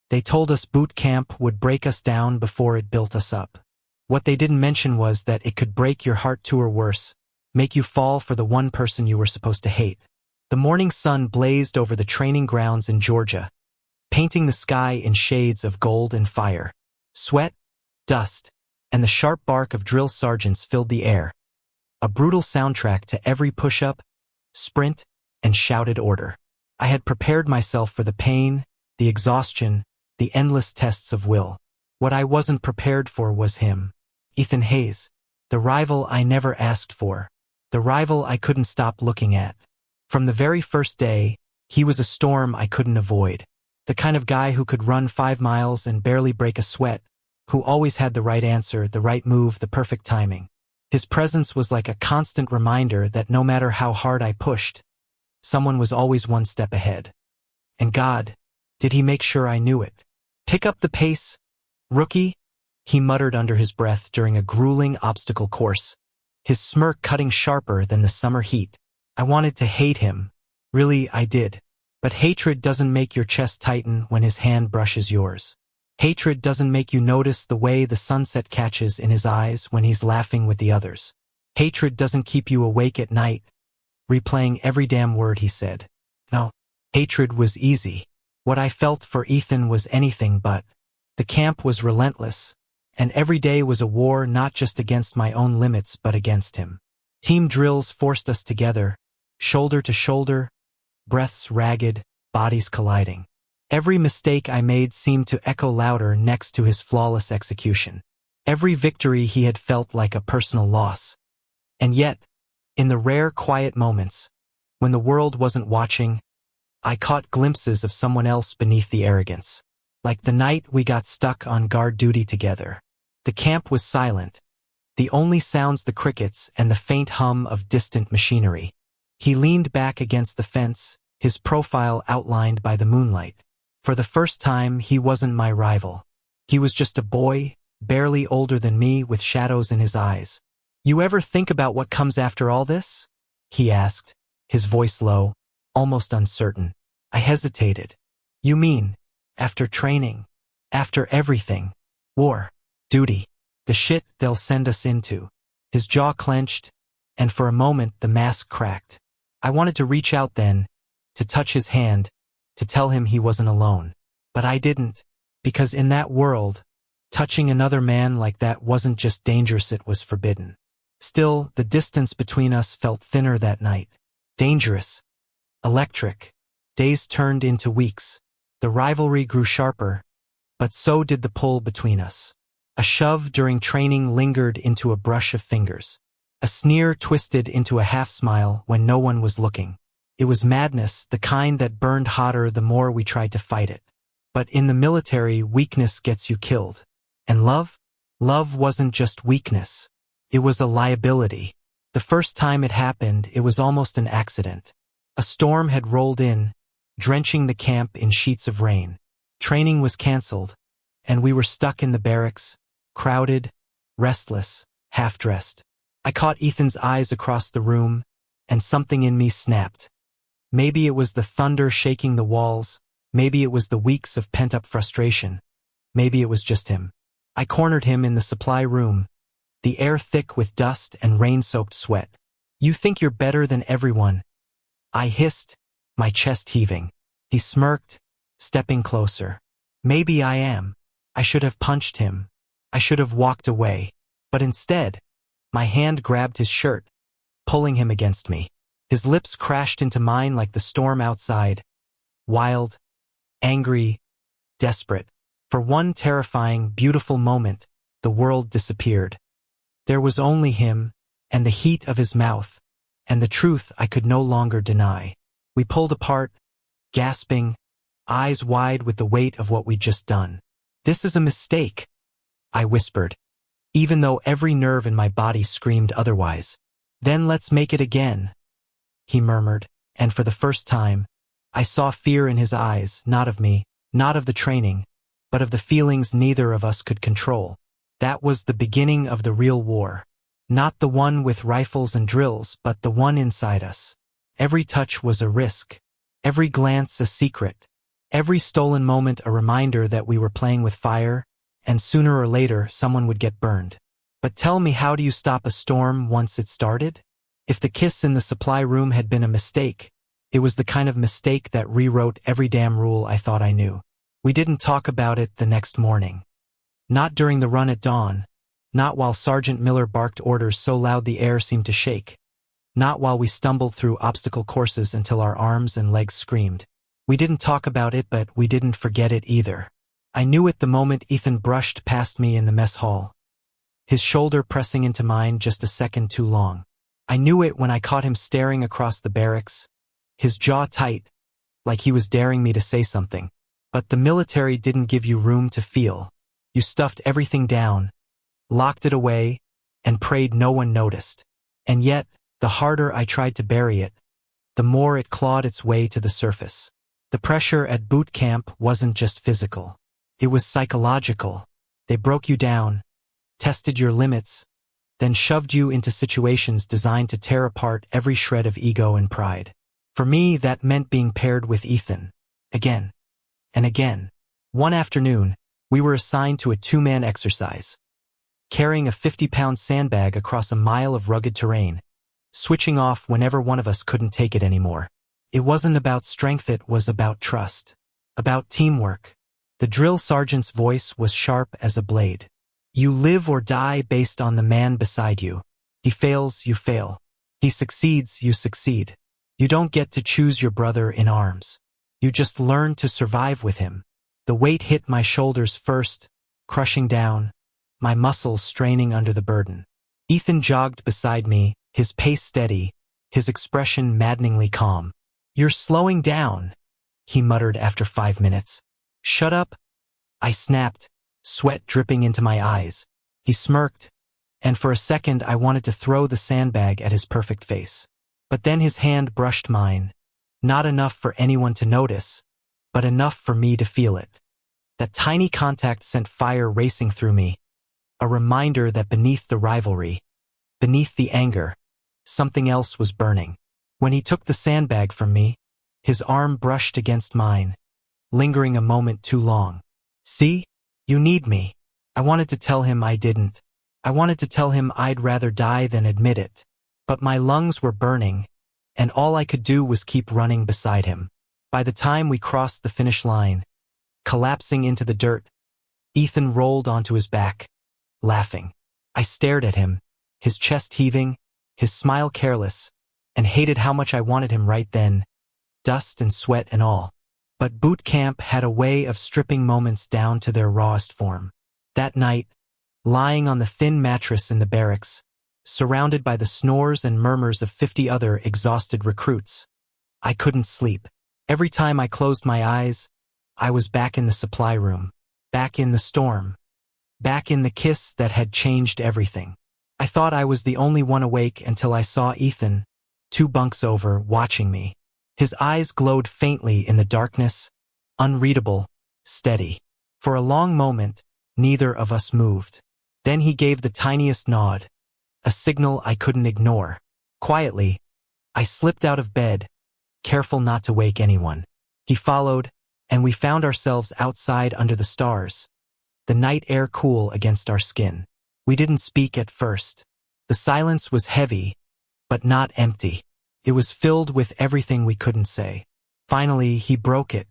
They told us boot camp would break us down before it built us up. What they didn't mention was that it could break your heart too, or worse, make you fall for the one person you were supposed to hate. The morning sun blazed over the training grounds in Georgia, painting the sky in shades of gold and fire. Sweat, dust, and the sharp bark of drill sergeants filled the air, a brutal soundtrack to every push-up, sprint, and shouted order. I had prepared myself for the pain, the exhaustion, the endless tests of will. What I wasn't prepared for was him. Ethan Hayes, the rival I never asked for, the rival I couldn't stop looking at. From the very first day, he was a storm I couldn't avoid. The kind of guy who could run 5 miles and barely break a sweat, who always had the right answer, the right move, the perfect timing. His presence was like a constant reminder that no matter how hard I pushed, someone was always one step ahead. And God, did he make sure I knew it. "Pick up the pace, rookie," he muttered under his breath during a grueling obstacle course, his smirk cutting sharper than the summer heat. I wanted to hate him. Really, I did. But hatred doesn't make your chest tighten when his hand brushes yours. Hatred doesn't make you notice the way the sunset catches in his eyes when he's laughing with the others. Hatred doesn't keep you awake at night, replaying every damn word he said. No, hatred was easy. What I felt for Ethan was anything but. The camp was relentless, and every day was a war not just against my own limits but against him. Team drills forced us together, shoulder to shoulder, breaths ragged, bodies colliding. Every mistake I made seemed to echo louder next to his flawless execution. Every victory he had felt like a personal loss. And yet, in the rare quiet moments, when the world wasn't watching, I caught glimpses of someone else beneath the arrogance. Like the night we got stuck on guard duty together. The camp was silent, the only sounds the crickets and the faint hum of distant machinery. He leaned back against the fence, his profile outlined by the moonlight. For the first time, he wasn't my rival. He was just a boy, barely older than me, with shadows in his eyes. "You ever think about what comes after all this?" he asked, his voice low, almost uncertain. I hesitated. "You mean, after training, after everything, war, duty, the shit they'll send us into?" His jaw clenched, and for a moment the mask cracked. I wanted to reach out then, to touch his hand, to tell him he wasn't alone. But I didn't, because in that world, touching another man like that wasn't just dangerous, it was forbidden. Still, the distance between us felt thinner that night. Dangerous. Electric. Days turned into weeks. The rivalry grew sharper, but so did the pull between us. A shove during training lingered into a brush of fingers. A sneer twisted into a half-smile when no one was looking. It was madness, the kind that burned hotter the more we tried to fight it. But in the military, weakness gets you killed. And love? Love wasn't just weakness. It was a liability. The first time it happened, it was almost an accident. A storm had rolled in, drenching the camp in sheets of rain. Training was canceled, and we were stuck in the barracks, crowded, restless, half-dressed. I caught Ethan's eyes across the room, and something in me snapped. Maybe it was the thunder shaking the walls, maybe it was the weeks of pent-up frustration, maybe it was just him. I cornered him in the supply room, the air thick with dust and rain-soaked sweat. "You think you're better than everyone," I hissed, my chest heaving. He smirked, stepping closer. "Maybe I am. I should have punched him. I should have walked away. But instead, my hand grabbed his shirt, pulling him against me. His lips crashed into mine like the storm outside, wild, angry, desperate. For one terrifying, beautiful moment, the world disappeared. There was only him, and the heat of his mouth, and the truth I could no longer deny. We pulled apart, gasping, eyes wide with the weight of what we'd just done. "This is a mistake," I whispered, even though every nerve in my body screamed otherwise. "Then let's make it again," he murmured, and for the first time, I saw fear in his eyes, not of me, not of the training, but of the feelings neither of us could control. That was the beginning of the real war. Not the one with rifles and drills, but the one inside us. Every touch was a risk. Every glance a secret. Every stolen moment a reminder that we were playing with fire, and sooner or later someone would get burned. But tell me, how do you stop a storm once it started? If the kiss in the supply room had been a mistake, it was the kind of mistake that rewrote every damn rule I thought I knew. We didn't talk about it the next morning. Not during the run at dawn. Not while Sergeant Miller barked orders so loud the air seemed to shake. Not while we stumbled through obstacle courses until our arms and legs screamed. We didn't talk about it, but we didn't forget it either. I knew it the moment Ethan brushed past me in the mess hall, his shoulder pressing into mine just a second too long. I knew it when I caught him staring across the barracks, his jaw tight, like he was daring me to say something. But the military didn't give you room to feel. You stuffed everything down, locked it away, and prayed no one noticed. And yet, the harder I tried to bury it, the more it clawed its way to the surface. The pressure at boot camp wasn't just physical. It was psychological. They broke you down, tested your limits, then shoved you into situations designed to tear apart every shred of ego and pride. For me, that meant being paired with Ethan. Again. And again. One afternoon, we were assigned to a two-man exercise, carrying a 50-pound sandbag across a mile of rugged terrain, switching off whenever one of us couldn't take it anymore. It wasn't about strength, it was about trust, about teamwork. The drill sergeant's voice was sharp as a blade. You live or die based on the man beside you. He fails, you fail. He succeeds, you succeed. You don't get to choose your brother in arms. You just learn to survive with him. The weight hit my shoulders first, crushing down, my muscles straining under the burden. Ethan jogged beside me, his pace steady, his expression maddeningly calm. You're slowing down, he muttered after 5 minutes. Shut up, I snapped, sweat dripping into my eyes. He smirked, and for a second I wanted to throw the sandbag at his perfect face. But then his hand brushed mine, not enough for anyone to notice, but enough for me to feel it. That tiny contact sent fire racing through me, a reminder that beneath the rivalry, beneath the anger, something else was burning. When he took the sandbag from me, his arm brushed against mine, lingering a moment too long. See? You need me. I wanted to tell him I didn't. I wanted to tell him I'd rather die than admit it. But my lungs were burning, and all I could do was keep running beside him. By the time we crossed the finish line, collapsing into the dirt, Ethan rolled onto his back, laughing. I stared at him, his chest heaving, his smile careless, and hated how much I wanted him right then, dust and sweat and all. But boot camp had a way of stripping moments down to their rawest form. That night, lying on the thin mattress in the barracks, surrounded by the snores and murmurs of 50 other exhausted recruits, I couldn't sleep. Every time I closed my eyes, I was back in the supply room, back in the storm, back in the kiss that had changed everything. I thought I was the only one awake until I saw Ethan, 2 bunks over, watching me. His eyes glowed faintly in the darkness, unreadable, steady. For a long moment, neither of us moved. Then he gave the tiniest nod, a signal I couldn't ignore. Quietly, I slipped out of bed, careful not to wake anyone. He followed, and we found ourselves outside under the stars, the night air cool against our skin. We didn't speak at first. The silence was heavy, but not empty. It was filled with everything we couldn't say. Finally, he broke it.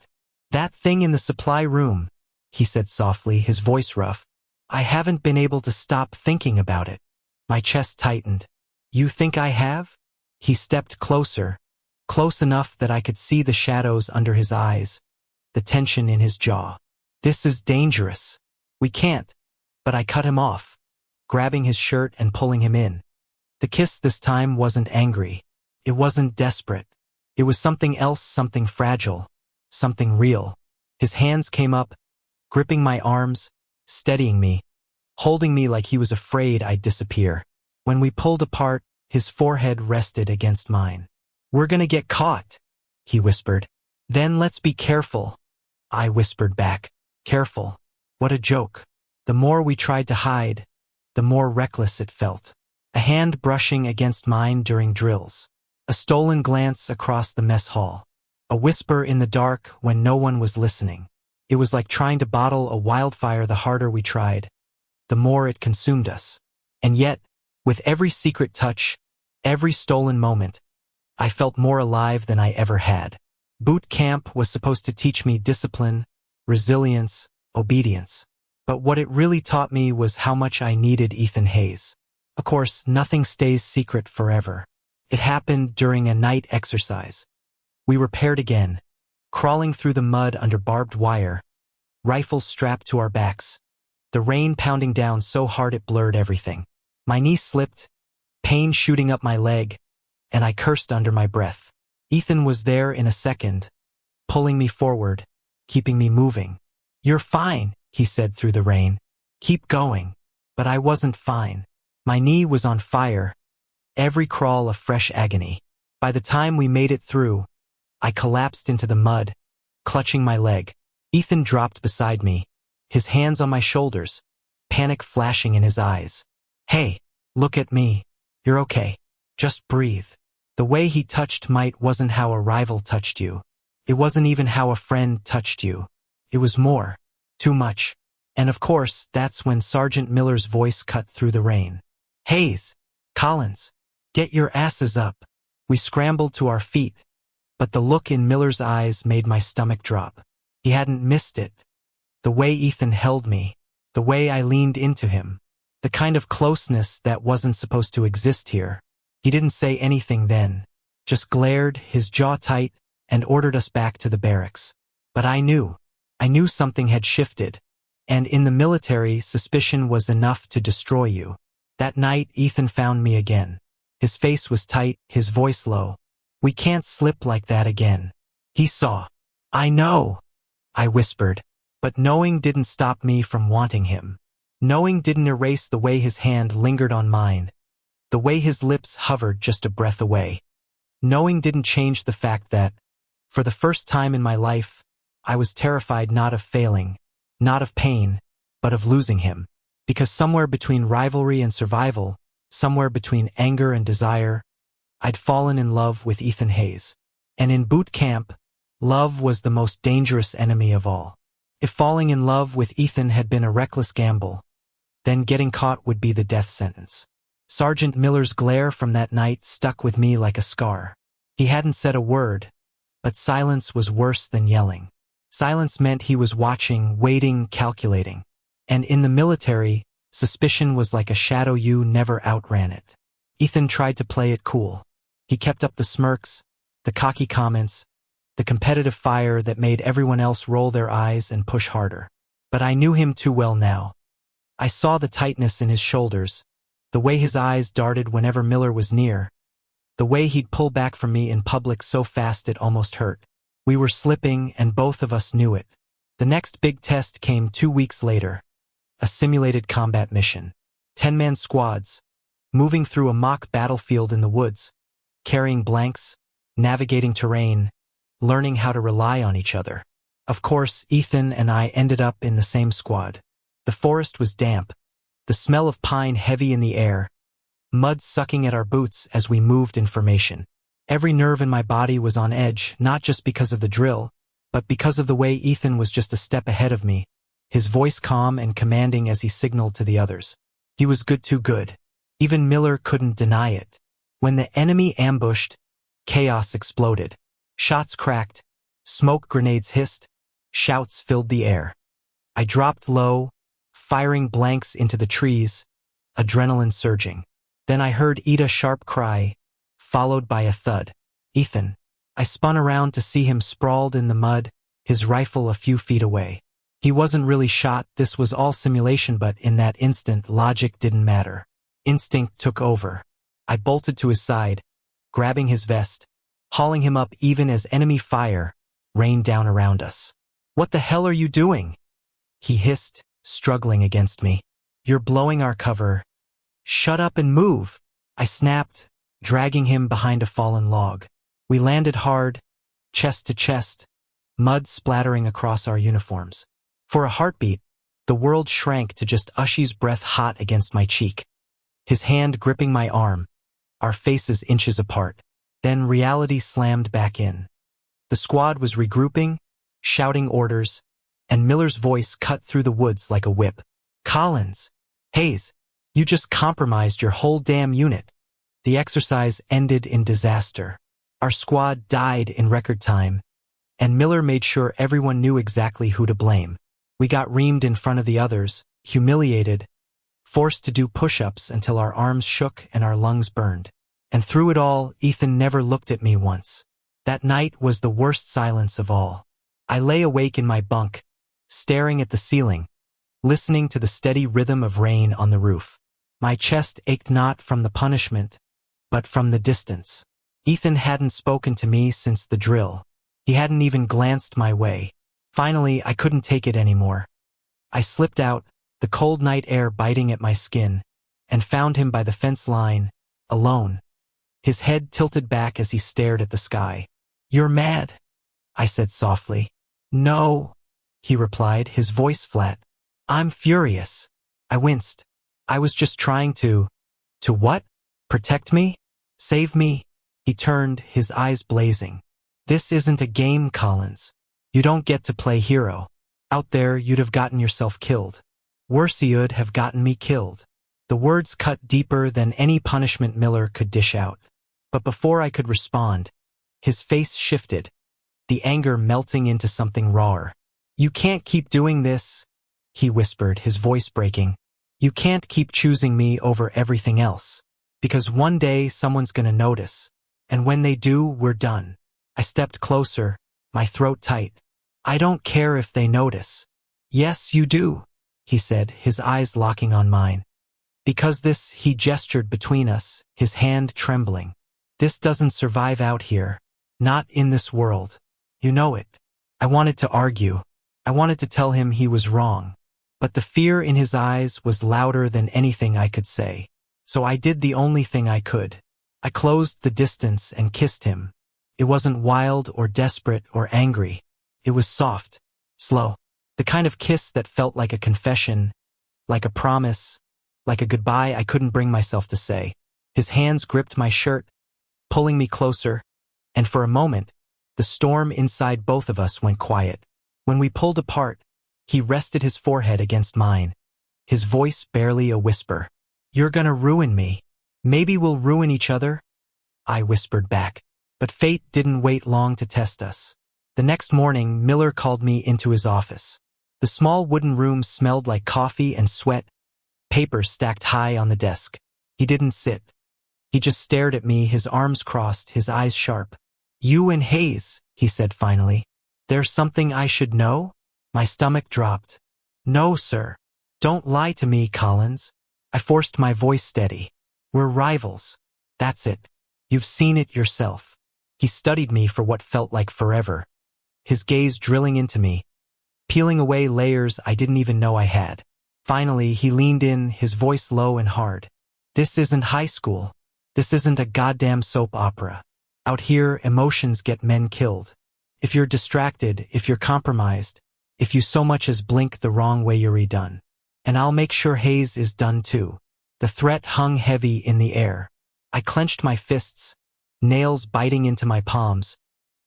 That thing in the supply room, he said softly, his voice rough. I haven't been able to stop thinking about it. My chest tightened. You think I have? He stepped closer, close enough that I could see the shadows under his eyes, the tension in his jaw. This is dangerous. We can't. But I cut him off, grabbing his shirt and pulling him in. The kiss this time wasn't angry. It wasn't desperate. It was something else, something fragile, something real. His hands came up, gripping my arms, steadying me, holding me like he was afraid I'd disappear. When we pulled apart, his forehead rested against mine. We're gonna get caught, he whispered. Then let's be careful, I whispered back. Careful. What a joke. The more we tried to hide, the more reckless it felt. A hand brushing against mine during drills. A stolen glance across the mess hall. a whisper in the dark when no one was listening. It was like trying to bottle a wildfire. The harder we tried, the more it consumed us. And yet, with every secret touch, every stolen moment, I felt more alive than I ever had. Boot camp was supposed to teach me discipline, resilience, obedience. But what it really taught me was how much I needed Ethan Hayes. Of course, nothing stays secret forever. It happened during a night exercise. We were paired again, crawling through the mud under barbed wire, rifles strapped to our backs, the rain pounding down so hard it blurred everything. My knee slipped, pain shooting up my leg, and I cursed under my breath. Ethan was there in a second, pulling me forward, keeping me moving. "You're fine," he said through the rain. "Keep going." But I wasn't fine. My knee was on fire, every crawl a fresh agony. By the time we made it through, I collapsed into the mud, clutching my leg. Ethan dropped beside me, his hands on my shoulders, panic flashing in his eyes. "Hey, look at me. You're okay. Just breathe." The way he touched Might wasn't how a rival touched you. It wasn't even how a friend touched you. It was more. Too much. And of course, that's when Sergeant Miller's voice cut through the rain. "Hayes, Collins, get your asses up." We scrambled to our feet, but the look in Miller's eyes made my stomach drop. He hadn't missed it. The way Ethan held me, the way I leaned into him, the kind of closeness that wasn't supposed to exist here. He didn't say anything then, just glared, his jaw tight, and ordered us back to the barracks. But I knew something had shifted, and in the military, suspicion was enough to destroy you. That night, Ethan found me again. His face was tight, his voice low. "We can't slip like that again." He saw. "I know," I whispered, but knowing didn't stop me from wanting him. Knowing didn't erase the way his hand lingered on mine, the way his lips hovered just a breath away. Knowing didn't change the fact that, for the first time in my life, I was terrified not of failing, not of pain, but of losing him. Because somewhere between rivalry and survival, somewhere between anger and desire, I'd fallen in love with Ethan Hayes. And in boot camp, love was the most dangerous enemy of all. If falling in love with Ethan had been a reckless gamble, then getting caught would be the death sentence. Sergeant Miller's glare from that night stuck with me like a scar. He hadn't said a word, but silence was worse than yelling. Silence meant he was watching, waiting, calculating. And in the military, suspicion was like a shadow, you never outran it. Ethan tried to play it cool. He kept up the smirks, the cocky comments, the competitive fire that made everyone else roll their eyes and push harder. But I knew him too well now. I saw the tightness in his shoulders, the way his eyes darted whenever Miller was near, the way he'd pull back from me in public so fast it almost hurt. We were slipping, and both of us knew it. The next big test came 2 weeks later, a simulated combat mission. 10-man squads, moving through a mock battlefield in the woods, carrying blanks, navigating terrain, learning how to rely on each other. Of course, Ethan and I ended up in the same squad. The forest was damp, the smell of pine heavy in the air, mud sucking at our boots as we moved in formation. Every nerve in my body was on edge, not just because of the drill, but because of the way Ethan was just a step ahead of me, his voice calm and commanding as he signaled to the others. He was good, too good. Even Miller couldn't deny it. When the enemy ambushed, chaos exploded. Shots cracked, smoke grenades hissed, shouts filled the air. I dropped low, firing blanks into the trees, adrenaline surging. Then I heard Ida's sharp cry, followed by a thud. "Ethan." I spun around to see him sprawled in the mud, his rifle a few feet away. He wasn't really shot, this was all simulation, but in that instant, logic didn't matter. Instinct took over. I bolted to his side, grabbing his vest, hauling him up even as enemy fire rained down around us. "What the hell are you doing?" he hissed, struggling against me. "You're blowing our cover." "Shut up and move," I snapped, dragging him behind a fallen log. We landed hard, chest to chest, mud splattering across our uniforms. For a heartbeat, the world shrank to just Ushy's breath hot against my cheek, his hand gripping my arm, our faces inches apart. Then reality slammed back in. The squad was regrouping, shouting orders, and Miller's voice cut through the woods like a whip. Collins! Hayes! You just compromised your whole damn unit. The exercise ended in disaster. Our squad died in record time, and Miller made sure everyone knew exactly who to blame. We got reamed in front of the others, humiliated, forced to do push-ups until our arms shook and our lungs burned. And through it all, Ethan never looked at me once. That night was the worst silence of all. I lay awake in my bunk, staring at the ceiling, listening to the steady rhythm of rain on the roof. My chest ached not from the punishment, but from the distance. Ethan hadn't spoken to me since the drill. He hadn't even glanced my way. Finally, I couldn't take it anymore. I slipped out, the cold night air biting at my skin, and found him by the fence line, alone. His head tilted back as he stared at the sky. "You're mad," I said softly. "No," he replied, his voice flat. "I'm furious." I winced. "I was just trying to what? Protect me? Save me?" He turned, his eyes blazing. "This isn't a game, Collins. You don't get to play hero. Out there, you'd have gotten yourself killed. Worse, you'd have gotten me killed." The words cut deeper than any punishment Miller could dish out. But before I could respond, his face shifted, the anger melting into something rawer. "You can't keep doing this," he whispered, his voice breaking. "You can't keep choosing me over everything else. Because one day someone's gonna notice. And when they do, we're done." I stepped closer, my throat tight. "I don't care if they notice." "Yes, you do," he said, his eyes locking on mine. "Because this," he gestured between us, his hand trembling. "This doesn't survive out here. Not in this world. You know it." I wanted to argue. I wanted to tell him he was wrong. But the fear in his eyes was louder than anything I could say. So I did the only thing I could. I closed the distance and kissed him. It wasn't wild or desperate or angry. It was soft, slow. The kind of kiss that felt like a confession, like a promise, like a goodbye I couldn't bring myself to say. His hands gripped my shirt, pulling me closer, and for a moment, the storm inside both of us went quiet. When we pulled apart, he rested his forehead against mine, his voice barely a whisper. "You're gonna ruin me. Maybe we'll ruin each other," I whispered back. But fate didn't wait long to test us. The next morning, Miller called me into his office. The small wooden room smelled like coffee and sweat, papers stacked high on the desk. He didn't sit. He just stared at me, his arms crossed, his eyes sharp. "You and Hayes," he said finally. "There's something I should know?" My stomach dropped. "No, sir. Don't lie to me, Collins." I forced my voice steady. "We're rivals. That's it. You've seen it yourself." He studied me for what felt like forever, his gaze drilling into me, peeling away layers I didn't even know I had. Finally, he leaned in, his voice low and hard. "This isn't high school. This isn't a goddamn soap opera. Out here, emotions get men killed. If you're distracted, if you're compromised, if you so much as blink the wrong way, you're done. And I'll make sure Hayes is done too." The threat hung heavy in the air. I clenched my fists, nails biting into my palms,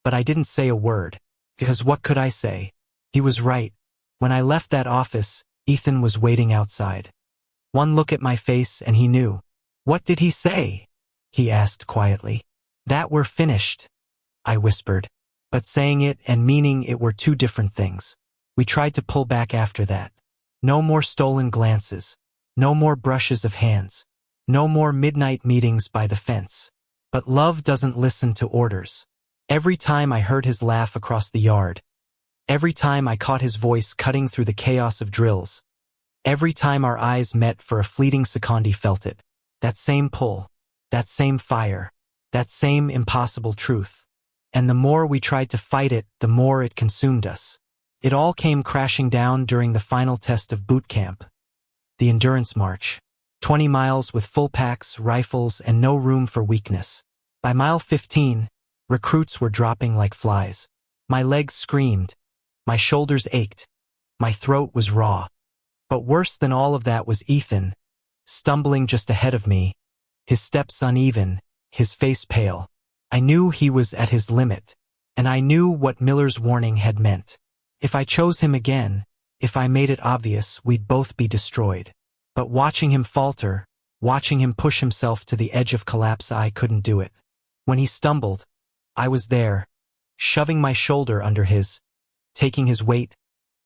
but I didn't say a word, because what could I say? He was right. When I left that office, Ethan was waiting outside. One look at my face and he knew. "What did he say?" he asked quietly. "That we're finished," I whispered, but saying it and meaning it were two different things. We tried to pull back after that. No more stolen glances, no more brushes of hands, no more midnight meetings by the fence. But love doesn't listen to orders. Every time I heard his laugh across the yard, every time I caught his voice cutting through the chaos of drills, every time our eyes met for a fleeting second, he felt it. That same pull, that same fire, that same impossible truth. And the more we tried to fight it, the more it consumed us. It all came crashing down during the final test of boot camp, the endurance march. 20 miles with full packs, rifles, and no room for weakness. By mile 15, recruits were dropping like flies. My legs screamed, my shoulders ached, my throat was raw. But worse than all of that was Ethan, stumbling just ahead of me, his steps uneven, his face pale. I knew he was at his limit. And I knew what Miller's warning had meant. If I chose him again, if I made it obvious, we'd both be destroyed. But watching him falter, watching him push himself to the edge of collapse, I couldn't do it. When he stumbled, I was there, shoving my shoulder under his, taking his weight,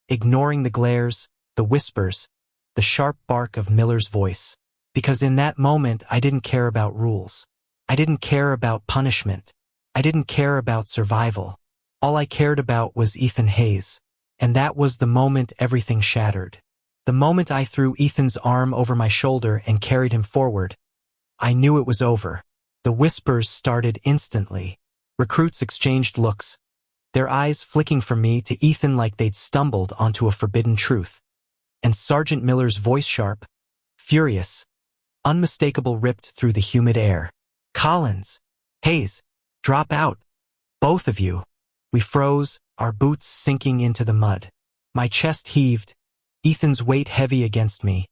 ignoring the glares, the whispers, the sharp bark of Miller's voice. Because in that moment I didn't care about rules. I didn't care about punishment. I didn't care about survival. All I cared about was Ethan Hayes. And that was the moment everything shattered. The moment I threw Ethan's arm over my shoulder and carried him forward, I knew it was over. The whispers started instantly. Recruits exchanged looks, their eyes flicking from me to Ethan like they'd stumbled onto a forbidden truth. And Sergeant Miller's voice, sharp, furious, unmistakable, ripped through the humid air. "Collins! Hayes! Drop out! Both of you!" We froze, our boots sinking into the mud. My chest heaved, Ethan's weight heavy against me,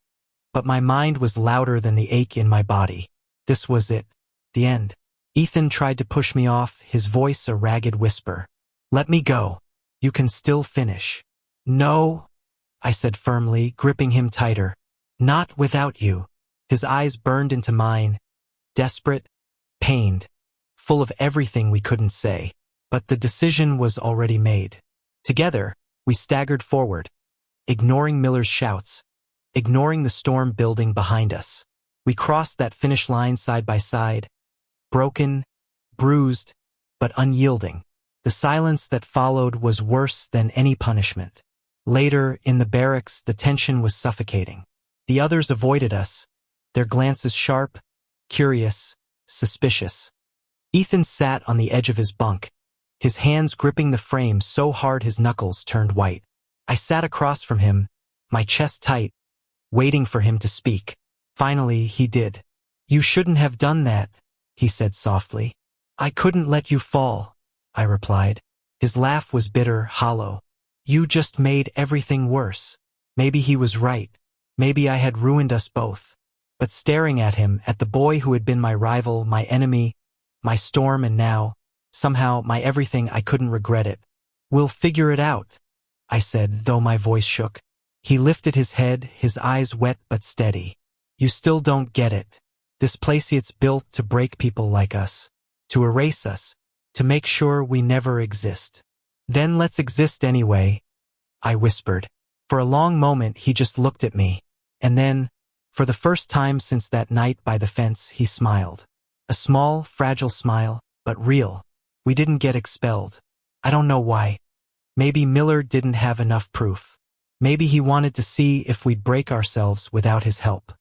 but my mind was louder than the ache in my body. This was it. The end. Ethan tried to push me off, his voice a ragged whisper. "Let me go. You can still finish." "No," I said firmly, gripping him tighter. "Not without you." His eyes burned into mine, desperate, pained, full of everything we couldn't say. But the decision was already made. Together, we staggered forward, ignoring Miller's shouts, ignoring the storm building behind us. We crossed that finish line side by side, broken, bruised, but unyielding. The silence that followed was worse than any punishment. Later, in the barracks, the tension was suffocating. The others avoided us, their glances sharp, curious, suspicious. Ethan sat on the edge of his bunk, his hands gripping the frame so hard his knuckles turned white. I sat across from him, my chest tight, waiting for him to speak. Finally, he did. "You shouldn't have done that," he said softly. "I couldn't let you fall," I replied. His laugh was bitter, hollow. "You just made everything worse." Maybe he was right. Maybe I had ruined us both. But staring at him, at the boy who had been my rival, my enemy, my storm, and now, somehow, my everything, I couldn't regret it. "We'll figure it out," I said, though my voice shook. He lifted his head, his eyes wet but steady. "You still don't get it. This place, it's built to break people like us, to erase us, to make sure we never exist." "Then let's exist anyway," I whispered. For a long moment he just looked at me, and then, for the first time since that night by the fence, he smiled. A small, fragile smile, but real. We didn't get expelled. I don't know why. Maybe Miller didn't have enough proof. Maybe he wanted to see if we'd break ourselves without his help.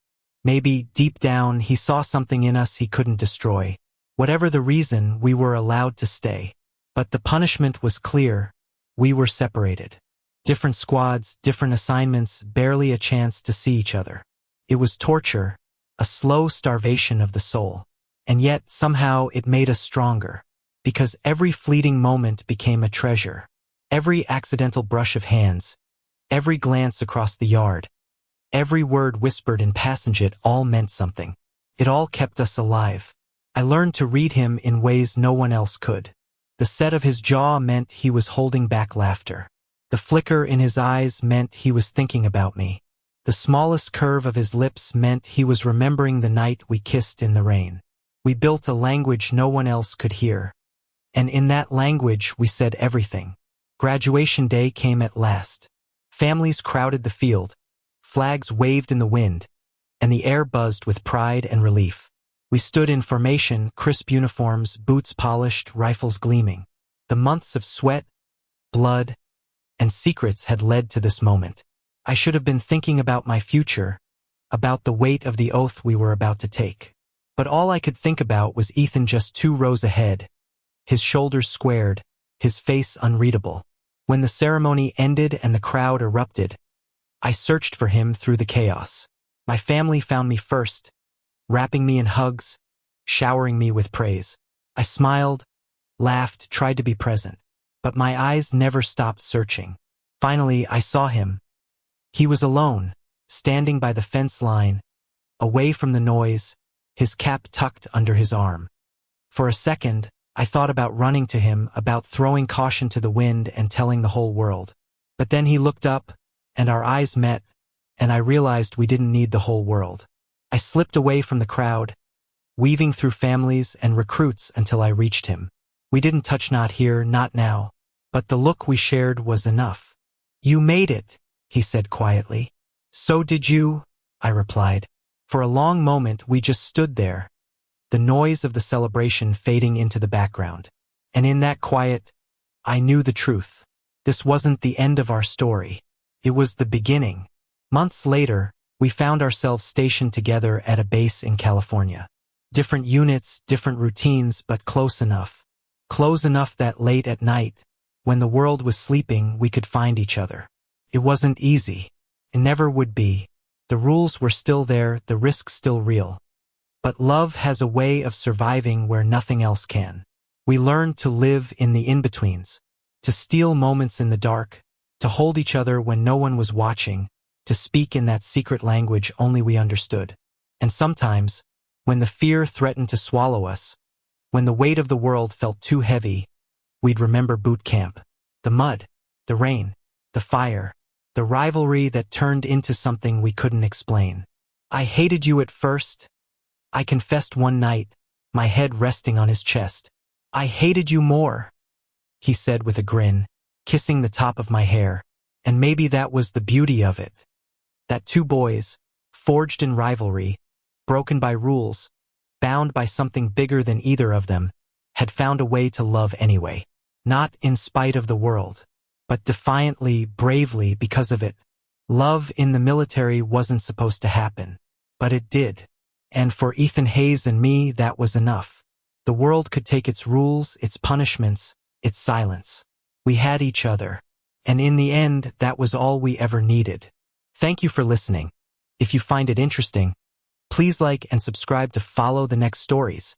Maybe, deep down, he saw something in us he couldn't destroy. Whatever the reason, we were allowed to stay. But the punishment was clear. We were separated. Different squads, different assignments, barely a chance to see each other. It was torture, a slow starvation of the soul. And yet, somehow, it made us stronger. Because every fleeting moment became a treasure. Every accidental brush of hands, every glance across the yard, every word whispered in passage, it all meant something. It all kept us alive. I learned to read him in ways no one else could. The set of his jaw meant he was holding back laughter. The flicker in his eyes meant he was thinking about me. The smallest curve of his lips meant he was remembering the night we kissed in the rain. We built a language no one else could hear. And in that language we said everything. Graduation day came at last. Families crowded the field, flags waved in the wind, and the air buzzed with pride and relief. We stood in formation, crisp uniforms, boots polished, rifles gleaming. The months of sweat, blood, and secrets had led to this moment. I should have been thinking about my future, about the weight of the oath we were about to take. But all I could think about was Ethan just 2 rows ahead, his shoulders squared, his face unreadable. When the ceremony ended and the crowd erupted, I searched for him through the chaos. My family found me first, wrapping me in hugs, showering me with praise. I smiled, laughed, tried to be present, but my eyes never stopped searching. Finally, I saw him. He was alone, standing by the fence line, away from the noise, his cap tucked under his arm. For a second, I thought about running to him, about throwing caution to the wind and telling the whole world. But then he looked up, and our eyes met, and I realized we didn't need the whole world. I slipped away from the crowd, weaving through families and recruits until I reached him. We didn't touch, not here, not now. But the look we shared was enough. "You made it," he said quietly. "So did you," I replied. For a long moment we just stood there, the noise of the celebration fading into the background. And in that quiet, I knew the truth. This wasn't the end of our story. It was the beginning. Months later, we found ourselves stationed together at a base in California. Different units, different routines, but close enough. Close enough that late at night, when the world was sleeping, we could find each other. It wasn't easy. It never would be. The rules were still there, the risks still real. But love has a way of surviving where nothing else can. We learned to live in the in-betweens, to steal moments in the dark, to hold each other when no one was watching, to speak in that secret language only we understood. And sometimes, when the fear threatened to swallow us, when the weight of the world felt too heavy, we'd remember boot camp. The mud, the rain, the fire, the rivalry that turned into something we couldn't explain. "I hated you at first," I confessed one night, my head resting on his chest. "I hated you more," he said with a grin, kissing the top of my hair. And maybe that was the beauty of it. That two boys, forged in rivalry, broken by rules, bound by something bigger than either of them, had found a way to love anyway. Not in spite of the world, but defiantly, bravely because of it. Love in the military wasn't supposed to happen, but it did. And for Ethan Hayes and me, that was enough. The world could take its rules, its punishments, its silence. We had each other. And in the end, that was all we ever needed. Thank you for listening. If you find it interesting, please like and subscribe to follow the next stories.